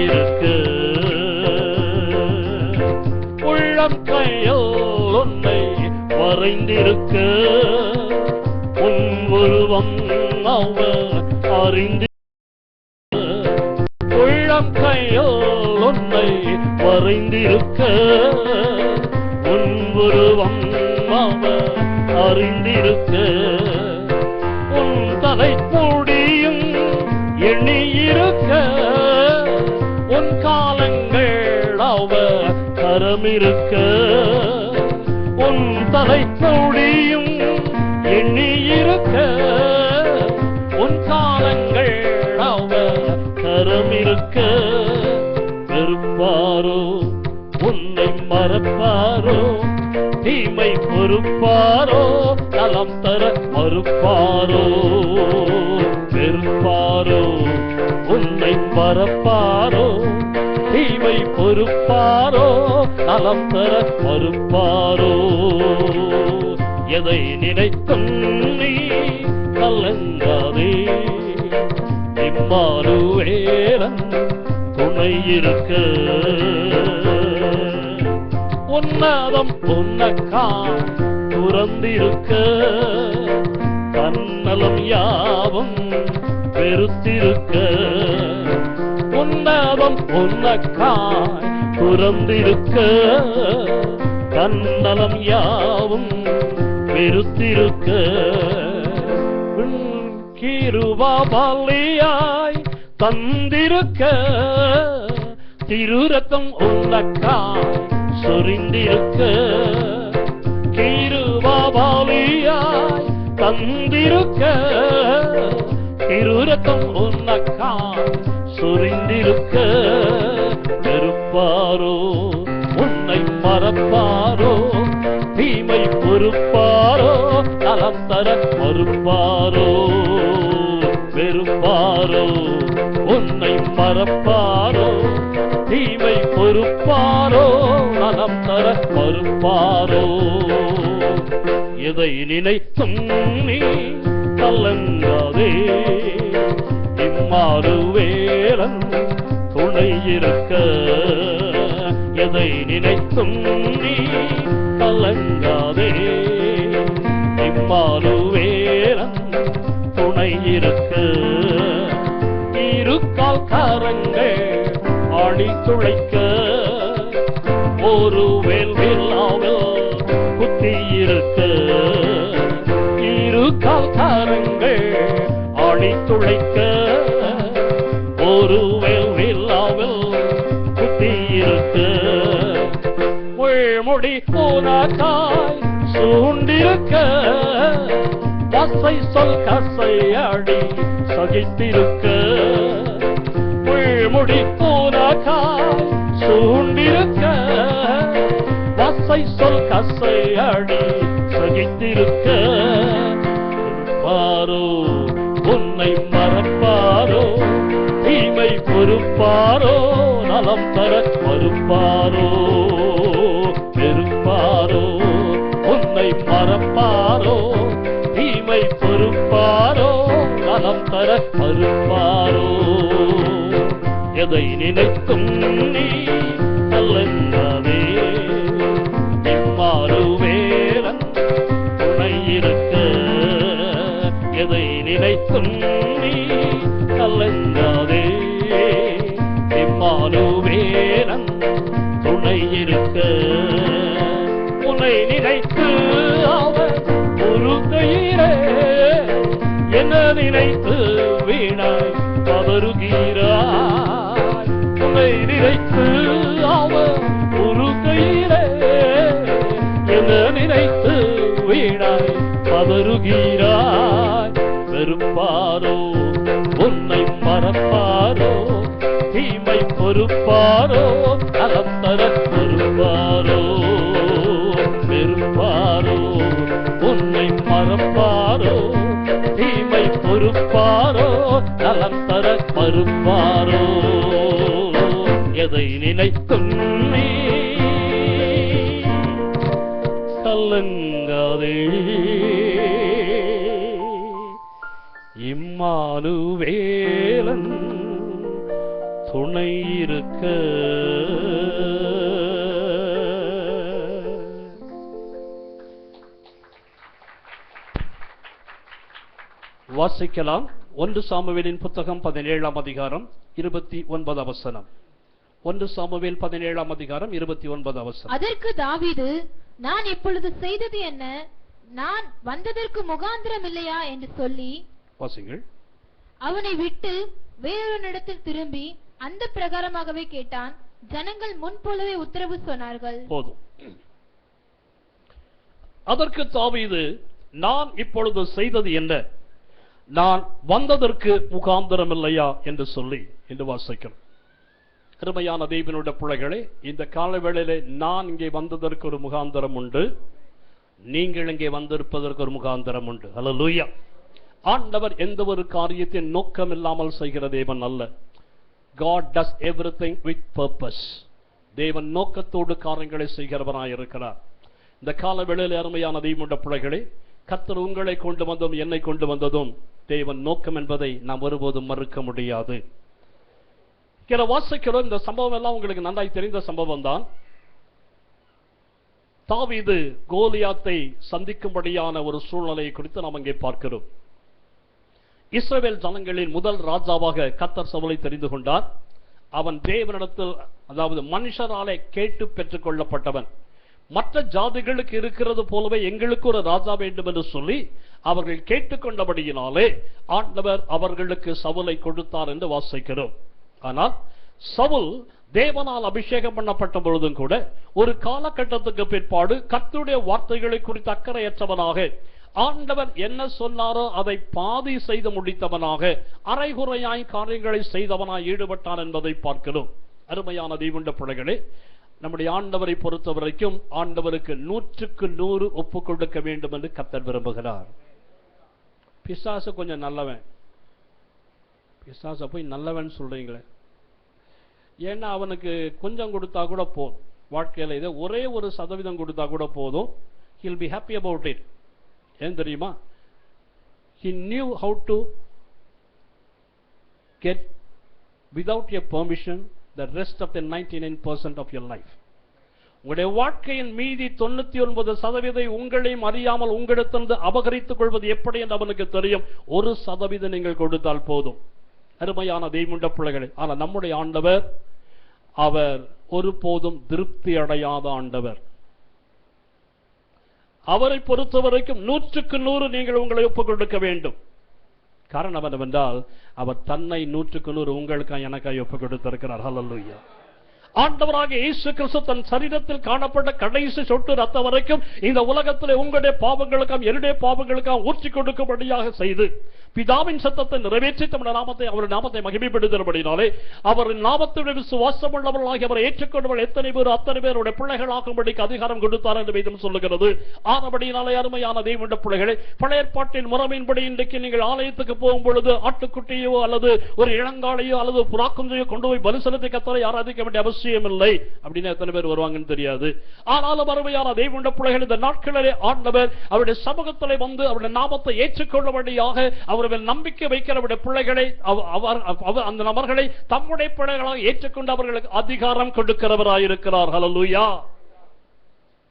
இருக்க உள்ளம் கையில் உன்னை வரைந்திருக்க உன் உருவம் அவர் அறிந்து உள்ளம் கையில் உன்னை வரைந்திருக்க உன் உருவம் அவர் அறிந்திருக்க உன் தலைமுடியும் எண்ணியிருக்க உன் காலங்கள் அவர் கரமிருக்க உன் தலைமுடியும் எண்ணியிருக்க உன் காலங்கள் அவர் கரமிருக்க வெறுப்பாரோ உன்னை மறப்பாரோ தீமை பொறுப்பாரோ நலம் தர மறுப்பாரோ வெறுப்பாரோ உன்னை மறப்பாரோ தீமை பொறுப்பாரோ நலம் தர மறுப்பாரோ எதை நினைத்தும் நீ கலங்காதே இம்மானுவேலன் துணை இருக்க உன்னதம் உன்னக்காய் துறந்திருக்க தன்னலம் யாவும் பெருத்திருக்க உன்னதம் உன்னக்காய் துறந்திருக்க தன்னலம் யாவும் பெருத்திருக்க கிருபாபலியாய் தந்திருக்க திருரத்தம் உன்னக்காய் சொரிந்திருக்க கிருபாபலியாய் தந்திருக்க திருரத்தம் உன்னக்காய் சொரிந்திருக்க வெறுப்பாரோ உன்னை மறப்பாரோ தீமை பொறுப்பாரோ நலம் தர மறுப்பாரோ வெறுப்பாரோ உன்னை மறப்பாரோ தீமை பொறுப்பாரோ நலம் தர மறுப்பாரோ எதை நினைத்தும் நீ கலங்காதே இம்மானுவேலன் துணை இருக்க எதை நினைத்தும் நீ கலங்காதே இம்மானுவேலன் துணை இருக்க இருக்கால் காரங்கள் ஆடி துளைக்க ஒரு வேல்வில்லாவில் குத்தியிருக்க இருக்கால் காரங்கள் ஆடி துளைக்க ஒரு வேல்வில்லாவில் குத்தியிருக்க முள்முடி பூனாக்காய் சூண்டிருக்க வசை சொல் கசையாடி சகித்திருக்க முள்முடி பூனாக்காய் சூண்டிருக்க வசை சொல் கசையாடி சகித்திருக்க பாரோ உன்னை மறப்பாரோ தீமை பொறுப்பாரோ நலம் தர மறுப்பாரோ வெறுப்பாரோ உன்னை மறப்பாரோ தீமை பொறுப்பாரோ நலம் தர மறுப்பாரோ எதை நினைத்தும் நீ கலங்காதே இம்மானுவேலன் துணை இருக்க எதை நினைத்தும் நீ கலங்காதே இம்மானுவேலன் துணை இருக்க உன்னை நினைத்து அவர் உருகையிலே என்ன நினைத்து வீணாய் பதறுகிறாய் உன்னை நினைத்து அவர் உருகையிலே என்ன நினைத்து வீணாய் பதறுகிறாய் வெறுப்பாரோ உன்னை மறப்பாரோ தீமை பொறுப்பாரோ நலம் தர பொறுப்பாரோ வெறுப்பாரோ உன்னை மறப்பாரோ தீமை பொறுப்பாரோ நலம் தர மறுப்பாரோ எதை நினைத்தும் நீ கலங்காதே இம்மானுவேலன் துணை இருக்க. வாசிக்கலாம். 1 சாமுவேலின் புத்தகம் 17ஆம் அதிகாரம் 29 வசனம். 1 சாமுவேல் 17ஆம் அதிகாரம் 29 வசனம். அதற்கு தாவீது, நான் இப்பொழுது செய்தது என்ன? நான் வந்ததற்கு முகாந்திரம் இல்லையா என்று சொல்லி வாசிங்கள். அவனை விட்டு வேறொருவனிடத்தில் திரும்பி அந்த பிரகாரமாகவே கேட்டான். ஜனங்கள் முன்போலவே உத்தரவு சொன்னார்கள். போதும். அதற்கு தாவீது, நான் இப்பொழுது செய்தது என்ன? நான் வந்ததற்கு முகாந்திரம் இல்லையா என்று சொல்லி என்று வாசிக்கிறோம். அருமையான தேவனுடைய பிள்ளைகளே, இந்த காலவேளையிலே நான் இங்கே வந்ததற்கு ஒரு முகாந்திரம் உண்டு, நீங்கள் இங்கே வந்திருப்பதற்கு ஒரு முகாந்திரம் உண்டு. அல்லேலூயா. ஆண்டவர் எந்த ஒரு காரியத்தின் நோக்கம் இல்லாமல் செய்கிற தேவன் அல்ல. God does everything with purpose. தேவன் நோக்கத்தோடு காரியங்களை செய்கிறவராய் இருக்கிறார். இந்த காலவேளையிலே அருமையான தேவனுடைய பிள்ளைகளே, கர்த்தர் உங்களை கொண்டு வந்ததும் என்னை கொண்டு வந்ததும் தேவன் நோக்கம் என்பதை நாம் ஒருபோதும் மறுக்க முடியாது. வாசிக்கிறோம். இந்த சம்பவம் எல்லாம் உங்களுக்கு நன்றாய் தெரிந்த சம்பவம் தான். தாவீது கோலியாத்தை சந்திக்கும்படியான ஒரு சூழ்நிலையை குறித்து நாம் இங்கே பார்க்கிறோம். இஸ்ரவேல் ஜனங்களின் முதல் ராஜாவாக கர்த்தர் சவுலை தெரிந்து கொண்டார். அவன் தேவனிடத்தில், அதாவது மனுஷராலே கேட்டு பெற்றுக் கொள்ளப்பட்டவன். மற்ற ஜாதிகளுக்கு இருக்கிறது போலவே எங்களுக்கு ஒரு ராஜா வேண்டும் என்று சொல்லி அவர்கள் கேட்டுக்கொண்டபடியினாலே ஆண்டவர் அவர்களுக்கு சவுலை கொடுத்தார் என்று வாசிக்கிறோம். ஆனால் சவுல் தேவனால் அபிஷேகம் பண்ணப்பட்ட பொழுதும் கூட ஒரு காலகட்டத்துக்கு பிற்பாடு கர்த்தருடைய வார்த்தைகளை குறித்து அக்கறையற்றவனாக, ஆண்டவர் என்ன சொன்னாரோ அதை பாதி செய்து முடித்தவனாக, அரைகுறையாய் காரியங்களை செய்தவனாய் ஈடுபட்டான் என்பதை பார்க்கிறோம். அருமையான தேவனுடைய பிள்ளைகளே, நம்முடைய ஆண்டவரை பொறுத்த வரைக்கும் ஆண்டவருக்கு 100க்கு 100 ஒப்புக் கொடுக்க வேண்டும் என்று கர்த்தர் விரும்புகிறார். பிசாசு கொஞ்சம் நல்லவன். பிசாச போய் நல்லவன் சொல்றீங்களே, ஏன்னா அவனுக்கு கொஞ்சம் கொடுத்தா கூட போதும். வாழ்க்கையில இதை ஒரே 1% கொடுத்தா கூட போதும். he'll be happy about it. ஏன் தெரியுமா? he knew how to get without your permission the rest of the 99% of your life. உங்களுடைய வாழ்க்கையின் மீதி 99% உங்களையும் அறியாமல் உங்களிடத்திலிருந்து அபகரித்துக் கொள்வது எப்படி என்று அவனுக்கு தெரியும். 1% நீங்கள் கொடுத்தால் போதும். அருமையான தேவனுடைய பிள்ளைகளே, ஆனால் நம்முடைய ஆண்டவர், அவர் ஒருபோதும் திருப்தி அடையாத ஆண்டவர். அவரை பொறுத்தவரைக்கும் 100க்கு 100 நீங்கள் உங்களை ஒப்புக் கொடுக்க வேண்டும். காரணம் என்னவென்றால் அவர் தன்னை 100க்கு 100 உங்களுக்காக எனக்காக ஒப்புக் கொடுத்திருக்கிறார். ஹல்லேலூயா. ஆண்டவராக இயேசு கிறிஸ்து தன் சரீரத்தில் காணப்பட்ட கடைசி சொட்டு ரத்தம் வரைக்கும் இந்த உலகத்திலே உங்களுடைய பாவங்களுக்காக என்னுடைய பாவங்களுக்காக ஊற்றி கொடுக்கும்படியாக செய்து பிதாவின் சத்தத்தை நிறைவேற்றி தம்முடைய நாமத்தை, அவருடைய நாமத்தை மகிமைப்படுத்துகிறபடினாலே அவரின் நாமத்துடைய விசுவாசம் உள்ளவர்களாகி அவரை ஏற்றுக்கொண்டவர்கள் எத்தனை பேர் அத்தனை பேருடைய பிள்ளைகளாகும்படிக்கு அதிகாரம் கொடுத்தார் என்று வேதம் சொல்லுகிறது. ஆனபடியினாலே அருமையான தேவனுடைய பிள்ளைகளை, பழைய ஏற்பாட்டின் முறைமையின்படி இன்றைக்கு நீங்கள் ஆலயத்துக்கு போகும் பொழுது ஆட்டுக்குட்டியோ அல்லது ஒரு இளங்காளையோ அல்லது புறாக்குஞ்சையோ கொண்டு போய் பலி செலுத்தி கர்த்தரை ஆராதிக்க வேண்டிய அவசியம் இல்லை. அப்படின்னு எத்தனை பேர் வருவாங்கன்னு தெரியாது. ஆனாலும் அருமையான தேவனுடைய பிள்ளைகள், இந்த நாட்களிலே ஆண்டவர் அவருடைய சமூகத்திலே வந்து அவருடைய நாமத்தை ஏற்றுக்கொள்ளும்படியாக அவர்கள் நம்பிக்கை வைக்கிற பிள்ளைகளை, அந்த நபர்களை தம்முடைய பிள்ளைகளாக ஏற்றுக்கொண்டு அவர்களுக்கு அதிகாரம் கொடுக்கிறவராயிருக்கிறார். ஹல்லேலூயா.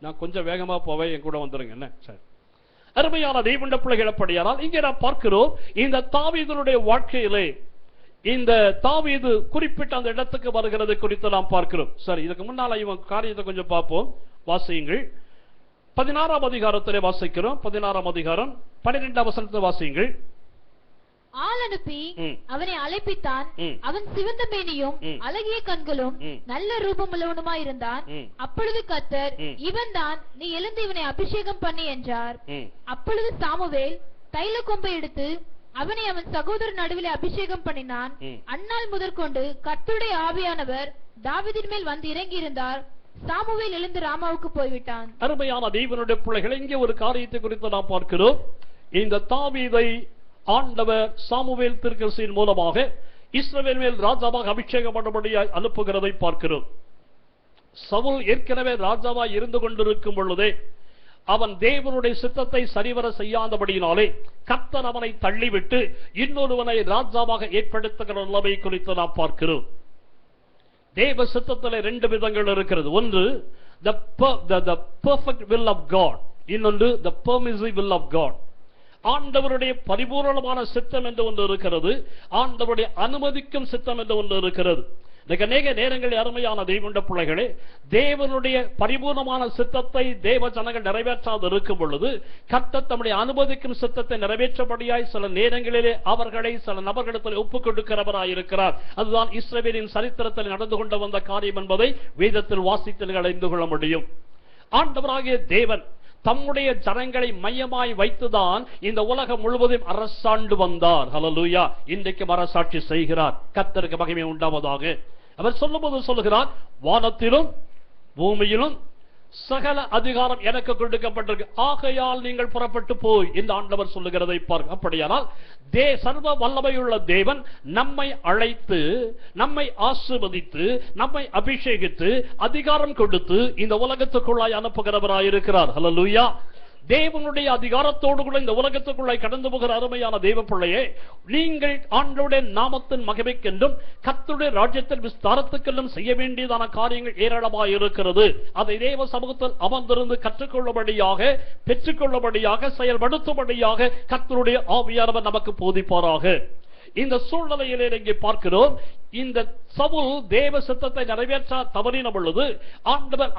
நான் கொஞ்சம் வேகமா போவேன், என் கூட வந்துருங்க. என்ன சரி. அருமையான தேவனுடைய பிள்ளைகள், அப்படியானால் இங்கே நாம் பார்க்கிறோம், இந்த தாவீதுடைய வாழ்க்கையிலே இந்த தாவீது குறிப்பிட்ட அந்த இடத்துக்கு வருகிறது குறித்து நாம் பார்க்கிறோம். சரி, இதுக்கு முன்னால இவன் காரியத்தை கொஞ்சம் பார்ப்போம். வாசியுங்கள். 16ஆம் அதிகாரத்திலே வாசிக்கிறோம். 16ஆம் அதிகாரம் 12ஆம் வசனத்தை வாசியுங்கள். ஆள் அனுப்பி அவனை அழைப்பித்தான். அவன் சிவந்த மேனியும் அழகிய கண்களும் நல்ல ரூபமுள்ளவனுமாய் இருந்தான். அப்பொழுது கர்த்தர், இவன் தான், நீ எழுந்து இவனை அபிஷேகம் பண்ணி என்றார். அப்பொழுது சாமுவேல் தைல கொம்பை எடுத்து அவனை அவன் சகோதரர் நடுவிலே அபிஷேகம் பண்ணினான். அந்நாள் முதற்கொண்டு கர்த்தருடைய ஆவியானவர் தாவீதின் மேல் வந்து இறங்கி இருந்தார். சாமுவேல் எழுந்து ராமாவுக்கு போய்விட்டான். அருமையான தேவனுடைய பிள்ளைகளை, இங்கே ஒரு காரியத்தை குறித்து நாம் பார்க்கிறோம். இந்த தாவீதை ஆண்டவர் சாமுவேல் தீர்க்கதரிசியின் மூலமாக இஸ்ரவேல் மேல் ராஜாவாக அபிஷேகம் பண்ணபடியாய் அனுப்புகிறதை பார்க்கிறோம். சவுல் ஏற்கனவே ராஜாவாய் இருந்து கொண்டிருக்கும் பொழுதே அவன் தேவனுடைய சித்தத்தை சரிவர செய்யாதபடியினாலே கர்த்தர் அவனை தள்ளிவிட்டு இன்னொருவனை ராஜாவாக ஏற்படுத்துகிற நிலைமை குறித்து நாம் பார்க்கிறோம். தேவ சித்தத்திலே ரெண்டு விதங்கள் இருக்கிறது. ஒன்று the perfect will of God, இன்னொன்று the permissive will of God. ஆண்டவருடைய பரிபூரணமான சித்தம் என்று ஒன்று இருக்கிறது, ஆண்டவருடைய அனுமதிக்கும் சித்தம் என்று ஒன்று இருக்கிறது. அநேக நேரங்களில் அருமையான தெய்வ பிள்ளைகளே, தேவனுடைய பரிபூர்ணமான சித்தத்தை தேவ ஜனங்கள் நிறைவேற்றாது இருக்கும் பொழுது கர்த்தர் தம்முடைய அனுமதிக்கும் சித்தத்தை நிறைவேற்றபடியாய் சில நேரங்களிலே அவர்களை சில நபர்களிடத்தில் ஒப்புக் கொடுக்கிறவராய் இருக்கிறார். அதுதான் இஸ்ரவேலின் சரித்திரத்தில் நடந்து கொண்டு வந்த காரியம் என்பதை வேதத்தில் வாசித்து அறிந்து கொள்ள முடியும். ஆண்டவராகிய தேவன் தம்முடைய ஜனங்களை மையமாய் வைத்துதான் இந்த உலகம் முழுவதும் அரசாண்டு வந்தார். ஹல்லேலூயா. இன்றைக்கு அரசாட்சி செய்கிறார். கர்த்தருக்கு மகிமை உண்டாவதாக. அவர் சொல்லும்போது சொல்லுகிறார், வானத்திலும் பூமியிலும் சகல அதிகாரம் எனக்கு கொடுக்கப்பட்டிருக்கு, ஆகையால் நீங்கள் புறப்பட்டு போய் இந்த ஆண்டவர் சொல்லுகிறதை பார்க்க. அப்படியானால் சர்வ வல்லமையுள்ள தேவன் நம்மை அழைத்து, நம்மை ஆசீர்வதித்து, நம்மை அபிஷேகித்து, அதிகாரம் கொடுத்து இந்த உலகத்துக்குள்ளாய் அனுப்புகிறவராயிருக்கிறார். ஹல்லேலூயா. தேவனுடைய அதிகாரத்தோடு கூட இந்த உலகத்துக்குள்ளாய் கடந்து போகிற அருமையான தேவ பிள்ளையே, நீங்கள் ஆண்டவருடைய நாமத்தின் மகிமைக்கென்றும் கர்த்தருடைய ராஜ்யத்தின் விஸ்தாரத்துக்கென்றும் செய்ய வேண்டியதான காரியங்கள் ஏராளமாக இருக்கிறது. அதை தேவ சமூகத்தில் அமர்ந்திருந்து கற்றுக்கொள்ளபடியாக, பெற்றுக்கொள்ளபடியாக, செயல்படுத்தும்படியாக கர்த்தருடைய ஆவியானவர் நமக்கு போதிப்பாராக. இந்த சூழ்நிலையிலே இங்கே பார்க்கிறோம், இந்த சவுல் தேவ சித்தத்தை நிறைவேற்ற தவறின பொழுது ஆண்டவர்